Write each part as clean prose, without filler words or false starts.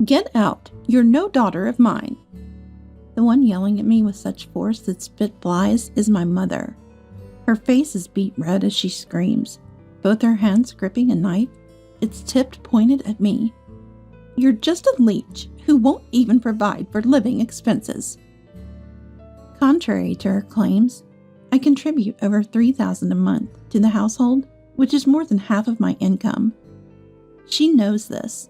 Get out! You're no daughter of mine! The one yelling at me with such force that spit flies is my mother. Her face is beet red as she screams, both her hands gripping a knife, its tip pointed at me. You're just a leech who won't even provide for living expenses. Contrary to her claims, I contribute over $3,000 a month to the household, which is more than half of my income. She knows this.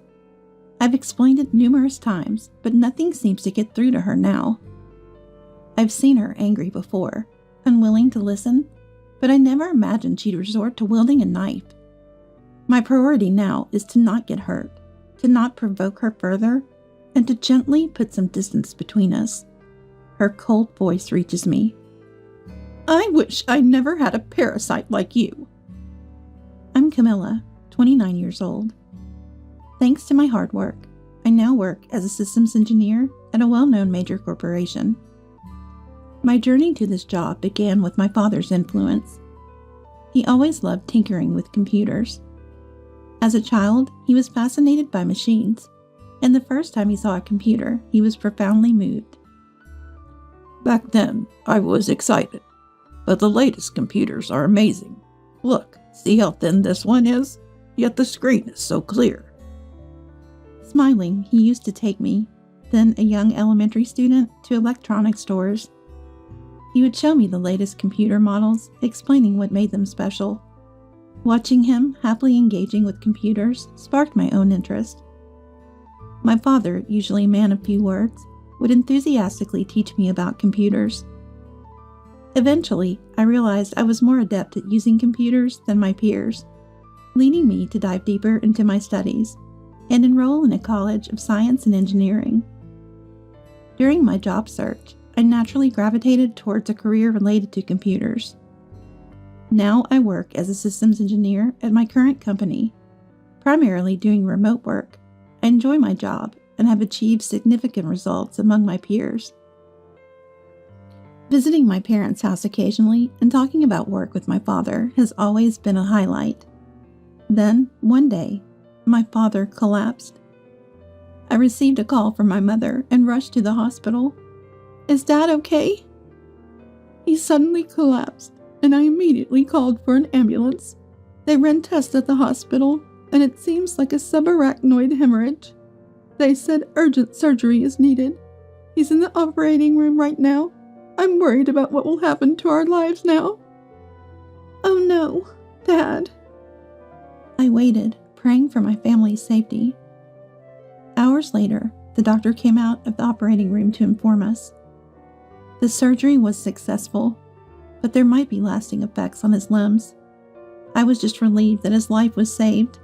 I've explained it numerous times, but nothing seems to get through to her now. I've seen her angry before, unwilling to listen, but I never imagined she'd resort to wielding a knife. My priority now is to not get hurt, to not provoke her further, and to gently put some distance between us. Her cold voice reaches me. I wish I never had a parasite like you. I'm Camilla, 29 years old. Thanks to my hard work, I now work as a systems engineer at a well-known major corporation. My journey to this job began with my father's influence. He always loved tinkering with computers. As a child, he was fascinated by machines, and the first time he saw a computer, he was profoundly moved. Back then, I was excited, but the latest computers are amazing. Look, see how thin this one is? Yet the screen is so clear. Smiling, he used to take me, then a young elementary student, to electronics stores. He would show me the latest computer models, explaining what made them special. Watching him happily engaging with computers sparked my own interest. My father, usually a man of few words, would enthusiastically teach me about computers. Eventually, I realized I was more adept at using computers than my peers, leading me to dive deeper into my studies and enroll in a college of science and engineering. During my job search, I naturally gravitated towards a career related to computers. Now I work as a systems engineer at my current company, primarily doing remote work. I enjoy my job and have achieved significant results among my peers. Visiting my parents' house occasionally and talking about work with my father has always been a highlight. Then, one day, my father collapsed. I received a call from my mother and rushed to the hospital. Is Dad okay? He suddenly collapsed, and I immediately called for an ambulance. They ran tests at the hospital, and it seems like a subarachnoid hemorrhage. They said urgent surgery is needed. He's in the operating room right now. I'm worried about what will happen to our lives now. Oh no, Dad. I waited, praying for my family's safety. Hours later, the doctor came out of the operating room to inform us. The surgery was successful, but there might be lasting effects on his limbs. I was just relieved that his life was saved.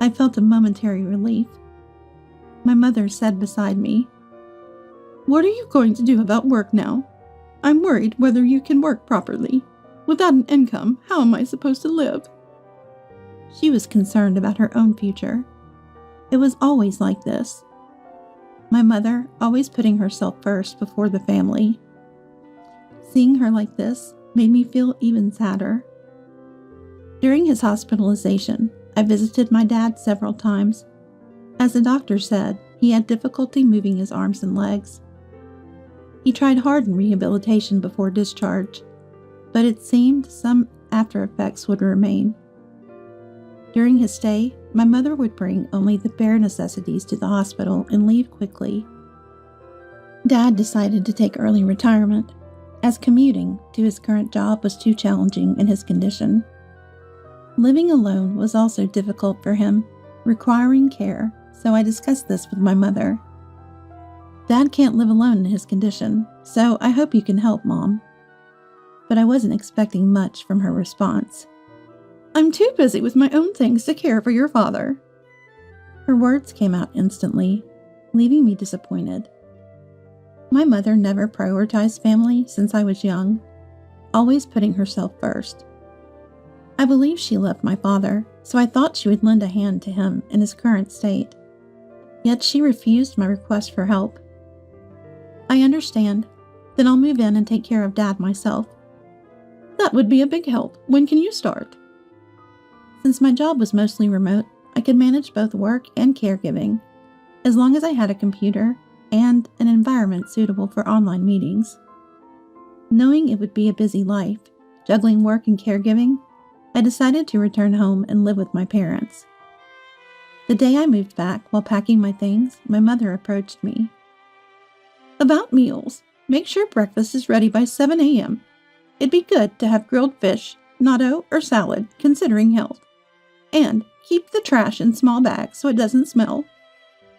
I felt a momentary relief. My mother said beside me, "What are you going to do about work now? I'm worried whether you can work properly. Without an income, how am I supposed to live?" She was concerned about her own future. It was always like this. My mother always putting herself first before the family. Seeing her like this made me feel even sadder. During his hospitalization, I visited my dad several times. As the doctor said, he had difficulty moving his arms and legs. He tried hard in rehabilitation before discharge, but it seemed some after effects would remain. During his stay, my mother would bring only the bare necessities to the hospital and leave quickly. Dad decided to take early retirement, as commuting to his current job was too challenging in his condition. Living alone was also difficult for him, requiring care, so I discussed this with my mother. Dad can't live alone in his condition, so I hope you can help, Mom. But I wasn't expecting much from her response. I'm too busy with my own things to care for your father. Her words came out instantly, leaving me disappointed. My mother never prioritized family since I was young, always putting herself first. I believe she loved my father, so I thought she would lend a hand to him in his current state. Yet she refused my request for help. I understand. Then I'll move in and take care of Dad myself. That would be a big help. When can you start? Since my job was mostly remote, I could manage both work and caregiving. as long as I had a computer and an environment suitable for online meetings. Knowing it would be a busy life, juggling work and caregiving, I decided to return home and live with my parents. The day I moved back while packing my things, my mother approached me. "About meals, make sure breakfast is ready by 7 a.m. It'd be good to have grilled fish, natto, or salad, considering health. And keep the trash in small bags so it doesn't smell.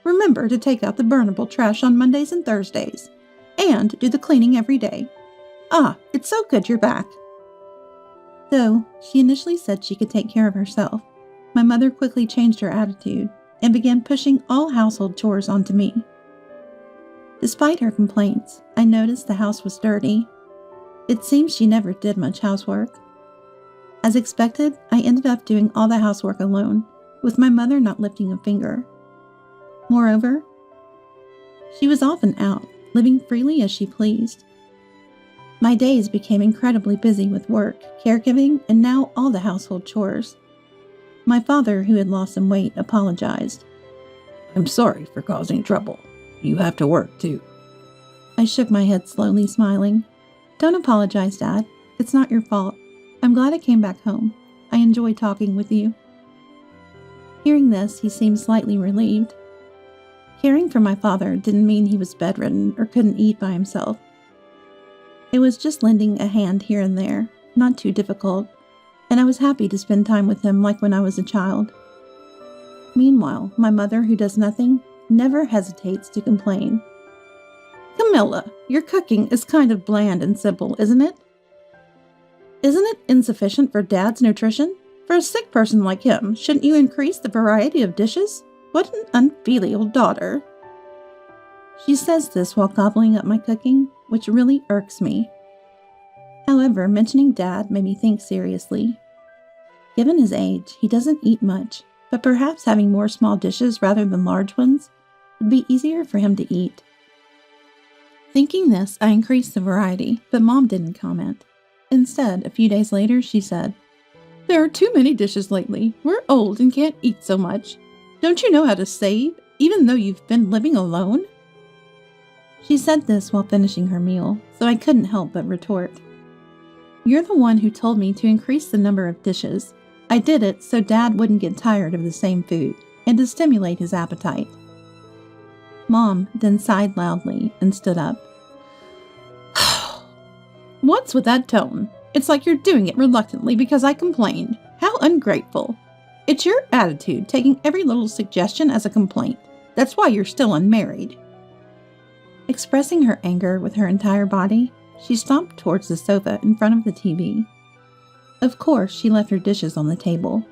Remember to take out the burnable trash on Mondays and Thursdays. And do the cleaning every day. Ah, it's so good you're back." Though she initially said she could take care of herself, my mother quickly changed her attitude and began pushing all household chores onto me. Despite her complaints, I noticed the house was dirty. It seems she never did much housework. As expected, I ended up doing all the housework alone, with my mother not lifting a finger. Moreover, she was often out, living freely as she pleased. My days became incredibly busy with work, caregiving, and now all the household chores. My father, who had lost some weight, apologized. "I'm sorry for causing trouble. You have to work, too." I shook my head slowly, smiling. "Don't apologize, Dad. It's not your fault. I'm glad I came back home. I enjoyed talking with you." Hearing this, he seemed slightly relieved. Caring for my father didn't mean he was bedridden or couldn't eat by himself. It was just lending a hand here and there, not too difficult, and I was happy to spend time with him like when I was a child. Meanwhile, my mother, who does nothing, never hesitates to complain. "Camilla, your cooking is kind of bland and simple, isn't it? Isn't it insufficient for Dad's nutrition? For a sick person like him, shouldn't you increase the variety of dishes? What an unfilial daughter." She says this while gobbling up my cooking, which really irks me. However, mentioning Dad made me think seriously. Given his age, he doesn't eat much, but perhaps having more small dishes rather than large ones would be easier for him to eat. Thinking this, I increased the variety, but Mom didn't comment. Instead, a few days later, she said, "There are too many dishes lately. We're old and can't eat so much. Don't you know how to save, even though you've been living alone?" She said this while finishing her meal, so I couldn't help but retort. "You're the one who told me to increase the number of dishes. I did it so Dad wouldn't get tired of the same food, and to stimulate his appetite." Mom then sighed loudly and stood up. "What's with that tone? It's like you're doing it reluctantly because I complained. How ungrateful. It's your attitude, taking every little suggestion as a complaint. That's why you're still unmarried." Expressing her anger with her entire body, she stomped towards the sofa in front of the TV. Of course, she left her dishes on the table.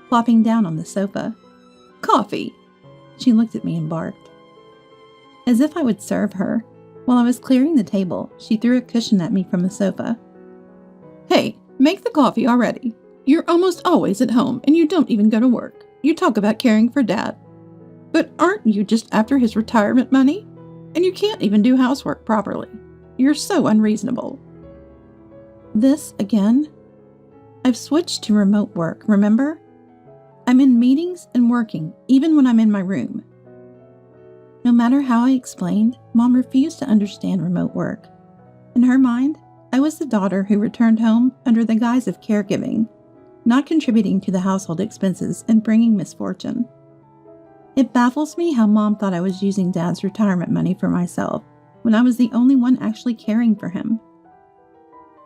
Plopping down on the sofa. "Coffee!" She looked at me and barked. As if I would serve her, while I was clearing the table, she threw a cushion at me from the sofa. "Hey, make the coffee already. You're almost always at home and you don't even go to work. You talk about caring for Dad. But aren't you just after his retirement money? And you can't even do housework properly. You're so unreasonable." This again? I've switched to remote work, remember? I'm in meetings and working, even when I'm in my room. No matter how I explained, Mom refused to understand remote work. In her mind, I was the daughter who returned home under the guise of caregiving, not contributing to the household expenses and bringing misfortune. It baffles me how Mom thought I was using Dad's retirement money for myself, when I was the only one actually caring for him.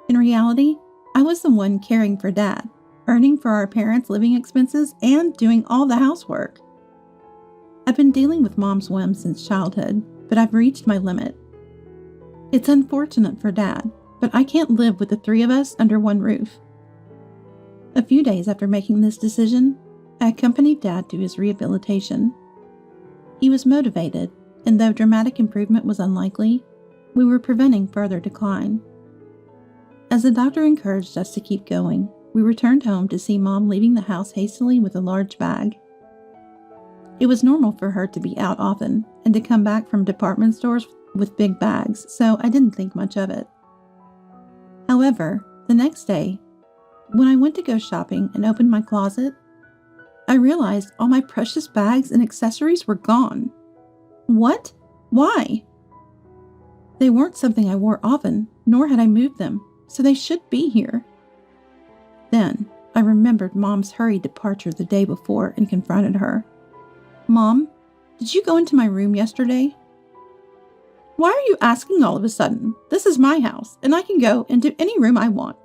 In reality, I was the one caring for Dad, earning for our parents' living expenses and doing all the housework. I've been dealing with Mom's whims since childhood, but I've reached my limit. It's unfortunate for Dad, but I can't live with the three of us under one roof. A few days after making this decision, I accompanied Dad to his rehabilitation. He was motivated, and though dramatic improvement was unlikely, we were preventing further decline. As the doctor encouraged us to keep going, we returned home to see Mom leaving the house hastily with a large bag. It was normal for her to be out often and to come back from department stores with big bags, so I didn't think much of it. However, the next day, when I went to go shopping and opened my closet, I realized all my precious bags and accessories were gone. What? Why? They weren't something I wore often, nor had I moved them, so they should be here. Then I remembered Mom's hurried departure the day before and confronted her. Mom, did you go into my room yesterday? Why are you asking all of a sudden? This is my house, and I can go into any room I want.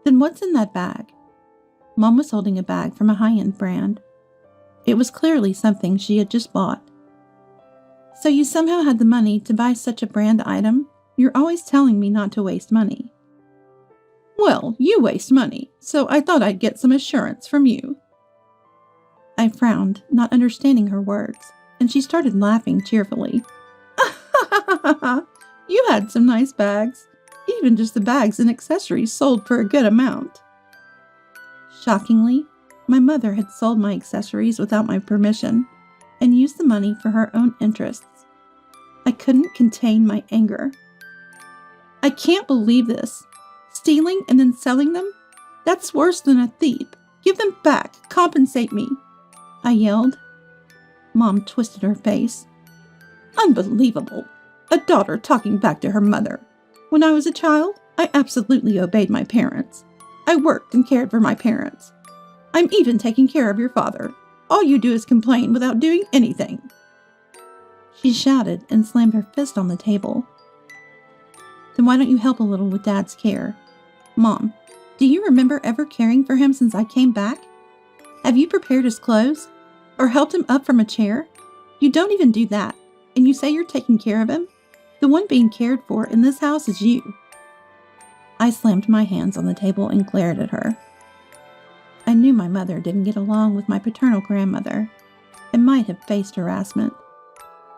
Then what's in that bag? Mom was holding a bag from a high-end brand. It was clearly something she had just bought. So you somehow had the money to buy such a brand item? You're always telling me not to waste money. Well, you waste money, so I thought I'd get some assurance from you. I frowned, not understanding her words, and she started laughing cheerfully. You had some nice bags. Even just the bags and accessories sold for a good amount. Shockingly, my mother had sold my accessories without my permission and used the money for her own interests. I couldn't contain my anger. I can't believe this. Stealing and then selling them? That's worse than a thief. Give them back. Compensate me, I yelled. Mom twisted her face. Unbelievable. A daughter talking back to her mother. When I was a child, I absolutely obeyed my parents. I worked and cared for my parents. I'm even taking care of your father. All you do is complain without doing anything. She shouted and slammed her fist on the table. Then why don't you help a little with Dad's care? Mom, do you remember ever caring for him since I came back? Have you prepared his clothes? Or helped him up from a chair? You don't even do that, and you say you're taking care of him? The one being cared for in this house is you. I slammed my hands on the table and glared at her. I knew my mother didn't get along with my paternal grandmother and might have faced harassment,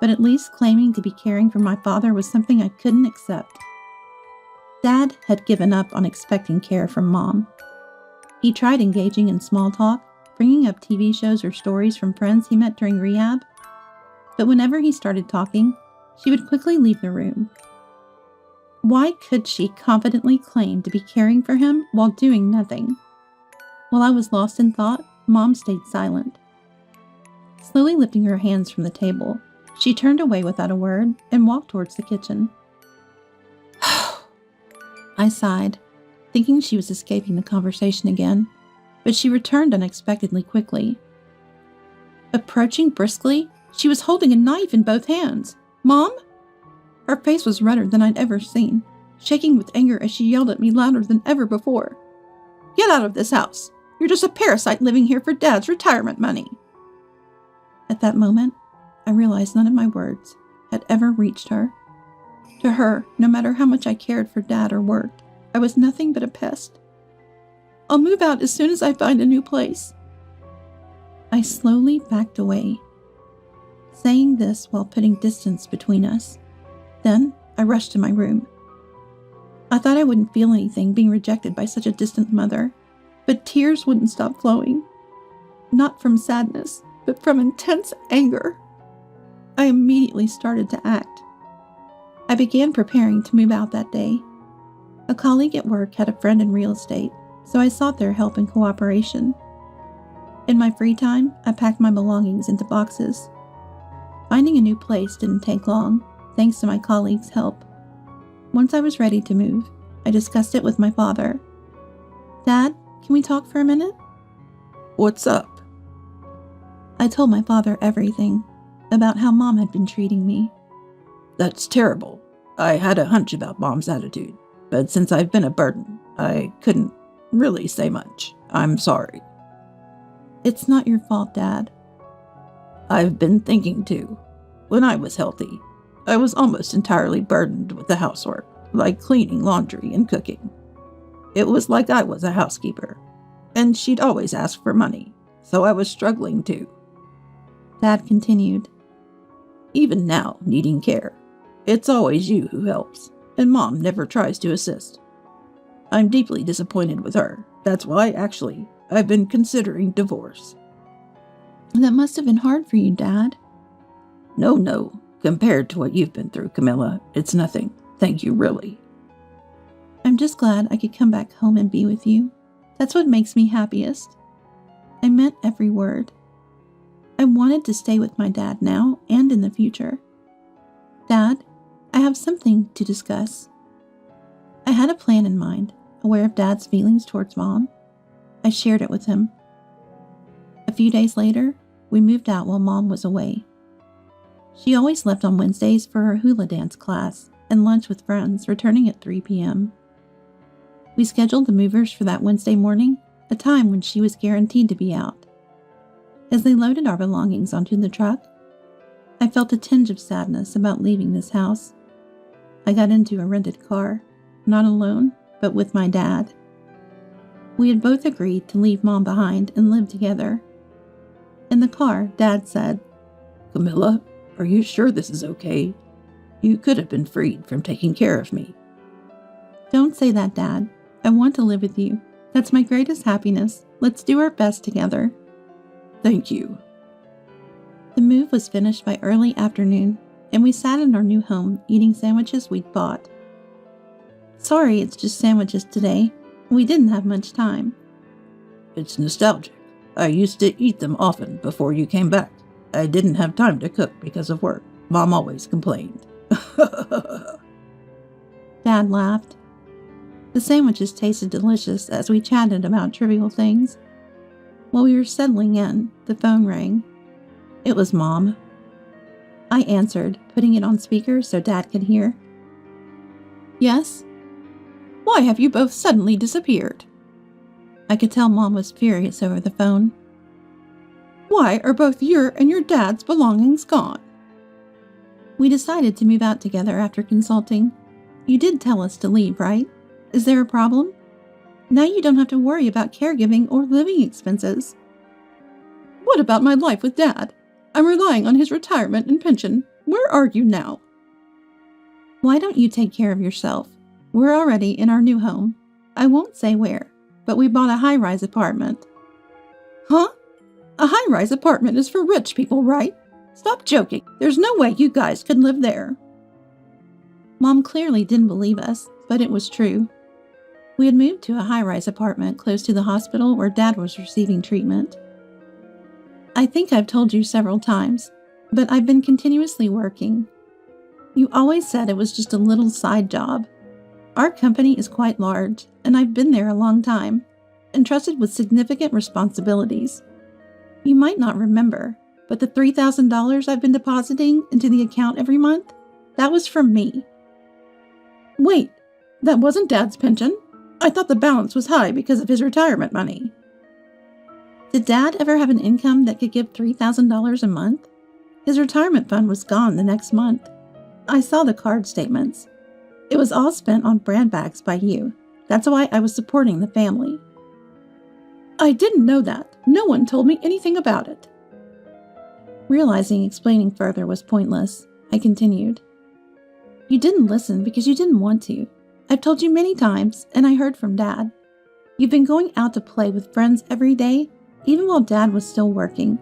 but at least claiming to be caring for my father was something I couldn't accept. Dad had given up on expecting care from Mom. He tried engaging in small talk, bringing up TV shows or stories from friends he met during rehab, but whenever he started talking, she would quickly leave the room. Why could she confidently claim to be caring for him while doing nothing? While I was lost in thought, Mom stayed silent. Slowly lifting her hands from the table, she turned away without a word and walked towards the kitchen. I sighed, thinking she was escaping the conversation again, but she returned unexpectedly quickly. Approaching briskly, she was holding a knife in both hands. Mom? Her face was redder than I'd ever seen, shaking with anger as she yelled at me louder than ever before. Get out of this house! You're just a parasite living here for Dad's retirement money! At that moment, I realized none of my words had ever reached her. To her, no matter how much I cared for Dad or worked, I was nothing but a pest. I'll move out as soon as I find a new place. I slowly backed away, saying this while putting distance between us. Then I rushed to my room. I thought I wouldn't feel anything being rejected by such a distant mother, but tears wouldn't stop flowing. Not from sadness, but from intense anger. I immediately started to act. I began preparing to move out that day. A colleague at work had a friend in real estate, so I sought their help and cooperation. In my free time, I packed my belongings into boxes. Finding a new place didn't take long, thanks to my colleague's help. Once I was ready to move, I discussed it with my father. Dad, can we talk for a minute? What's up? I told my father everything, about how Mom had been treating me. That's terrible. I had a hunch about Mom's attitude, but since I've been a burden, I couldn't really say much. I'm sorry. It's not your fault, Dad. I've been thinking too. When I was healthy, I was almost entirely burdened with the housework, like cleaning, laundry, and cooking. It was like I was a housekeeper, and she'd always ask for money, so I was struggling too. Dad continued. Even now, needing care, it's always you who helps, and Mom never tries to assist. I'm deeply disappointed with her. That's why, actually, I've been considering divorce. That must have been hard for you, Dad. No. Compared to what you've been through, Camilla, it's nothing. Thank you, really. I'm just glad I could come back home and be with you. That's what makes me happiest. I meant every word. I wanted to stay with my dad now and in the future. Dad, I have something to discuss. I had a plan in mind, aware of Dad's feelings towards Mom. I shared it with him. A few days later, we moved out while Mom was away. She always left on Wednesdays for her hula dance class and lunch with friends, returning at 3 p.m. We scheduled the movers for that Wednesday morning, a time when she was guaranteed to be out. As they loaded our belongings onto the truck, I felt a tinge of sadness about leaving this house. I got into a rented car, not alone, but with my dad. We had both agreed to leave Mom behind and live together. In the car, Dad said, "Camilla, are you sure this is okay? You could have been freed from taking care of me." "Don't say that, Dad. I want to live with you. That's my greatest happiness. Let's do our best together." "Thank you." The move was finished by early afternoon, and we sat in our new home eating sandwiches we'd bought. Sorry, it's just sandwiches today. We didn't have much time. "It's nostalgic. I used to eat them often before you came back. I didn't have time to cook because of work. Mom always complained." Dad laughed. The sandwiches tasted delicious as we chatted about trivial things. While we were settling in, the phone rang. It was Mom. I answered, putting it on speaker so Dad could hear. "Yes? Why have you both suddenly disappeared?" I could tell Mom was furious over the phone. "Why are both your and your dad's belongings gone?" "We decided to move out together after consulting. You did tell us to leave, right? Is there a problem? Now you don't have to worry about caregiving or living expenses." "What about my life with Dad? I'm relying on his retirement and pension. Where are you now?" "Why don't you take care of yourself? We're already in our new home. I won't say where, but we bought a high-rise apartment." "Huh? A high-rise apartment is for rich people, right? Stop joking. There's no way you guys could live there." Mom clearly didn't believe us, but it was true. We had moved to a high-rise apartment close to the hospital where Dad was receiving treatment. I think I've told you several times, but I've been continuously working. You always said it was just a little side job. Our company is quite large, and I've been there a long time, entrusted with significant responsibilities. You might not remember, but the $3,000 I've been depositing into the account every month, that was from me. Wait, that wasn't Dad's pension? I thought the balance was high because of his retirement money. Did Dad ever have an income that could give $3,000 a month? His retirement fund was gone the next month. I saw the card statements. It was all spent on brand bags by you. That's why I was supporting the family. I didn't know that. No one told me anything about it. Realizing explaining further was pointless, I continued. You didn't listen because you didn't want to. I've told you many times, and I heard from Dad. You've been going out to play with friends every day, even while Dad was still working.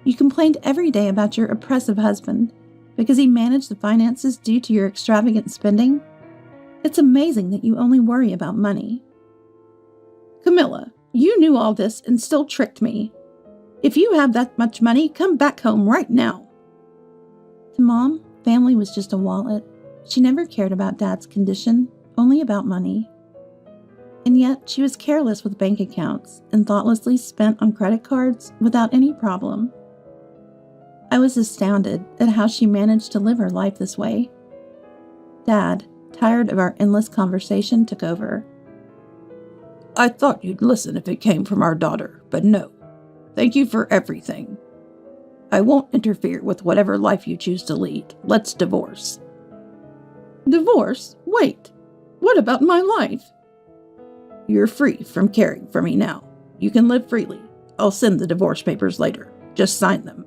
You complained every day about your oppressive husband because he managed the finances due to your extravagant spending. It's amazing that you only worry about money. Camilla, you knew all this and still tricked me. If you have that much money, come back home right now. To Mom, family was just a wallet. She never cared about Dad's condition, only about money. And yet, she was careless with bank accounts and thoughtlessly spent on credit cards without any problem. I was astounded at how she managed to live her life this way. Dad, tired of our endless conversation, took over. I thought you'd listen if it came from our daughter, but no. Thank you for everything. I won't interfere with whatever life you choose to lead. Let's divorce. Divorce? Wait. What about my life? You're free from caring for me now. You can live freely. I'll send the divorce papers later. Just sign them.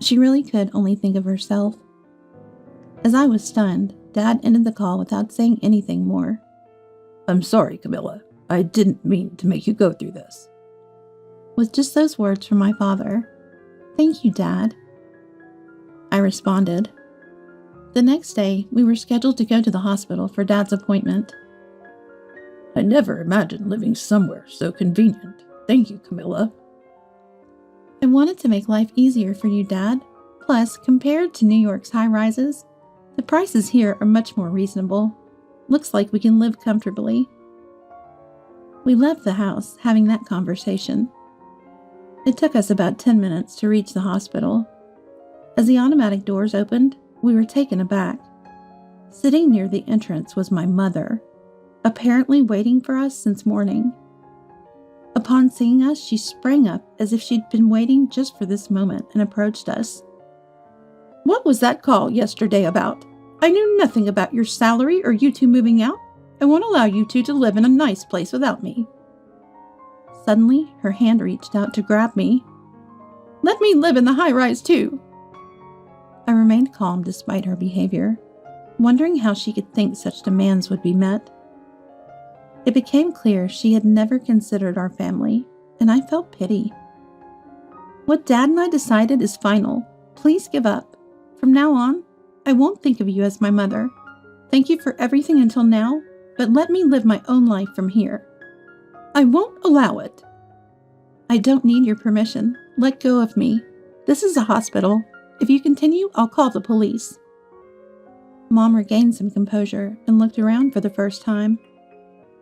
She really could only think of herself. As I was stunned, Dad ended the call without saying anything more. I'm sorry, Camilla. I didn't mean to make you go through this. With just those words from my father. Thank you, Dad. I responded. The next day, we were scheduled to go to the hospital for Dad's appointment. I never imagined living somewhere so convenient. Thank you, Camilla. I wanted to make life easier for you, Dad. Plus, compared to New York's high-rises, the prices here are much more reasonable. Looks like we can live comfortably. We left the house having that conversation. It took us about 10 minutes to reach the hospital. As the automatic doors opened, we were taken aback. Sitting near the entrance was my mother, apparently waiting for us since morning. Upon seeing us, she sprang up as if she'd been waiting just for this moment and approached us. "What was that call yesterday about? I knew nothing about your salary or you two moving out. I won't allow you two to live in a nice place without me." Suddenly, her hand reached out to grab me. "Let me live in the high-rise too." I remained calm despite her behavior, wondering how she could think such demands would be met. It became clear she had never considered our family, and I felt pity. "What Dad and I decided is final. Please give up. From now on, I won't think of you as my mother. Thank you for everything until now, but let me live my own life from here." "I won't allow it." "I don't need your permission. Let go of me. This is a hospital. If you continue, I'll call the police." Mom regained some composure and looked around for the first time.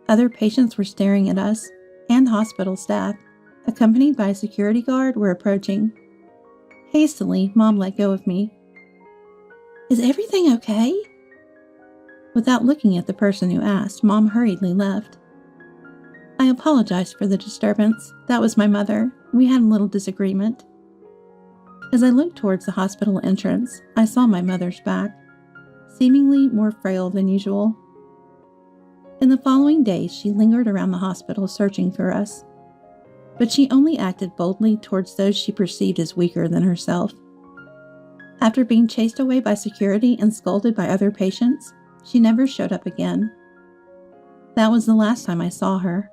Other patients were staring at us, and hospital staff, accompanied by a security guard, were approaching. Hastily, Mom let go of me. "Is everything okay?" Without looking at the person who asked, Mom hurriedly left. I apologized for the disturbance. That was my mother. We had a little disagreement. As I looked towards the hospital entrance, I saw my mother's back, seemingly more frail than usual. In the following days, she lingered around the hospital searching for us, but she only acted boldly towards those she perceived as weaker than herself. After being chased away by security and scolded by other patients, she never showed up again. That was the last time I saw her.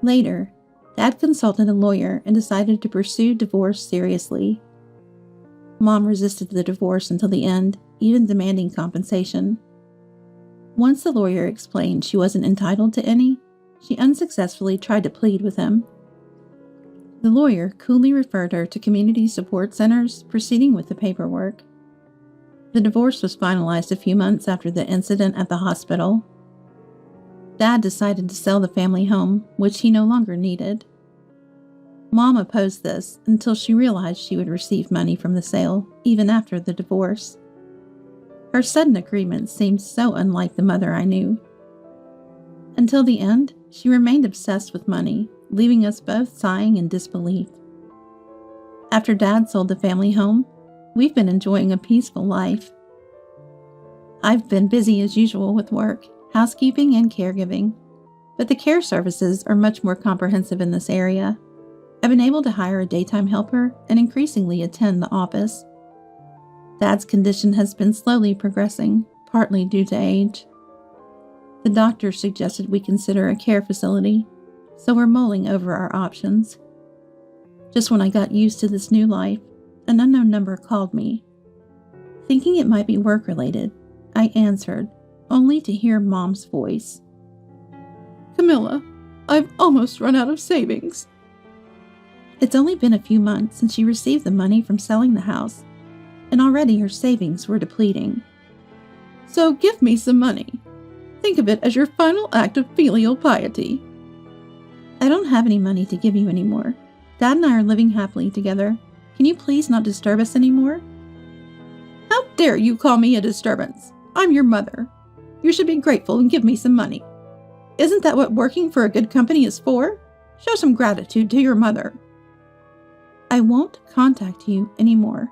Later, Dad consulted a lawyer and decided to pursue divorce seriously. Mom resisted the divorce until the end, even demanding compensation. Once the lawyer explained she wasn't entitled to any, she unsuccessfully tried to plead with him. The lawyer coolly referred her to community support centers, proceeding with the paperwork. The divorce was finalized a few months after the incident at the hospital. Dad decided to sell the family home, which he no longer needed. Mom opposed this until she realized she would receive money from the sale, even after the divorce. Her sudden agreement seemed so unlike the mother I knew. Until the end, she remained obsessed with money, leaving us both sighing in disbelief. After Dad sold the family home, we've been enjoying a peaceful life. I've been busy as usual with work, housekeeping, and caregiving, but the care services are much more comprehensive in this area. I've been able to hire a daytime helper and increasingly attend the office. Dad's condition has been slowly progressing, partly due to age. The doctor suggested we consider a care facility, so we're mulling over our options. Just when I got used to this new life, an unknown number called me. Thinking it might be work-related, I answered, only to hear Mom's voice. "Camilla, I've almost run out of savings." It's only been a few months since she received the money from selling the house, and already her savings were depleting. "So give me some money. Think of it as your final act of filial piety." "I don't have any money to give you anymore. Dad and I are living happily together. Can you please not disturb us anymore?" "How dare you call me a disturbance? I'm your mother. You should be grateful and give me some money. Isn't that what working for a good company is for? Show some gratitude to your mother." "I won't contact you anymore."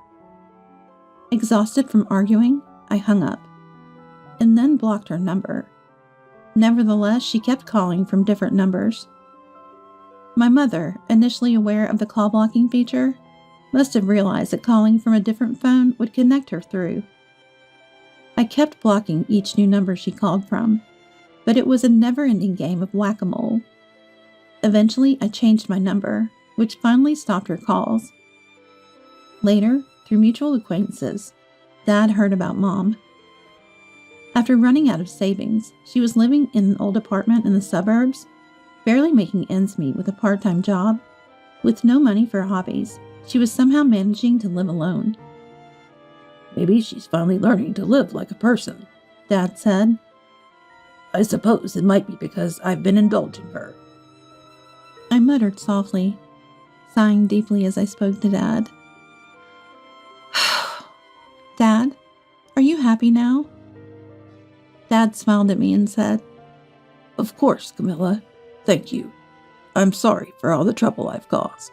Exhausted from arguing, I hung up, and then blocked her number. Nevertheless, she kept calling from different numbers. My mother, initially aware of the call blocking feature, must have realized that calling from a different phone would connect her through. I kept blocking each new number she called from, but it was a never-ending game of whack-a-mole. Eventually, I changed my number, which finally stopped her calls. Later, through mutual acquaintances, Dad heard about Mom. After running out of savings, she was living in an old apartment in the suburbs, barely making ends meet with a part-time job. With no money for hobbies, She was somehow managing to live alone. Maybe she's finally learning to live like a person, Dad said. I suppose it might be because I've been indulging her. I muttered softly, sighing deeply as I spoke to Dad. Dad, are you happy now? Dad smiled at me and said, Of course, Camilla. Thank you. I'm sorry for all the trouble I've caused.